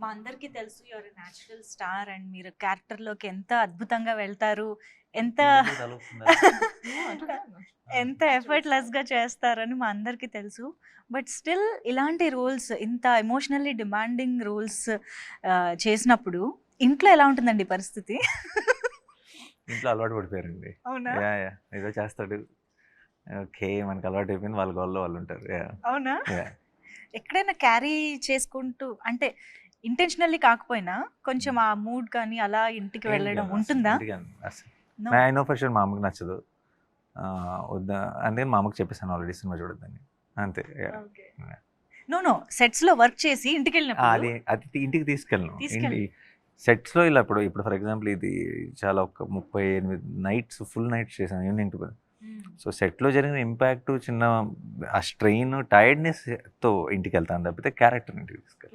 మా అందరికీ తెలుసు యువర్ న్యాచురల్ స్టార్ అండ్ మీరు క్యారెక్టర్లోకి ఎంత అద్భుతంగా వెళ్తారు, ఎంత ఎంత ఎఫర్ట్లెస్గా చేస్తారని మా అందరికీ తెలుసు. బట్ స్టిల్ ఇలాంటి రోల్స్, ఇంత ఎమోషనల్లీ డిమాండింగ్ రోల్స్ చేసినప్పుడు ఇంట్లో ఎలా ఉంటుందండి పరిస్థితి? ఇంట్లో అలవాటు పడిపోయారండి. అవునా? ఏదో చేస్తాడు, ఓకే, మనకు అలవాటు అయిపోయింది, వాళ్ళ గోల్లో వాళ్ళు ఉంటారు. అవునా? ఎక్కడైనా క్యారీ చేసుకుంటూ, అంటే ఇంటెన్షనల్లీ కాకపోయినా కొంచెం ఆ మూడ్ కానీ అలా ఇంటికి వెళ్ళడం ఉంటుందా? No. I know for sure మా అమ్మకి నచ్చదు. వద్దా అంటే మా అమ్మకి చెప్పేసాను ఆల్రెడీ సినిమా చూడొద్దని, అంతే. నో సెట్స్ లో వర్క్ చేసి ఇంటికి వెళ్ళినప్పుడు అది అది ఇంటికి తీసుకెళ్ళను. తీసుకెళ్ళి సెట్స్లో ఇలా ఇప్పుడు ఫర్ ఎగ్జాంపుల్ ఇది చాలా ఒక 38 నైట్స్ ఫుల్ నైట్స్ చేశాను ఈవినింగ్ టు. సో సెట్లో జరిగిన ఇంపాక్ట్, చిన్న ఆ స్ట్రెయిన్, టైర్డ్నెస్తో ఇంటికి వెళ్తాను తప్పితే క్యారెక్టర్ ఇంటికి తీసుకెళ్ళి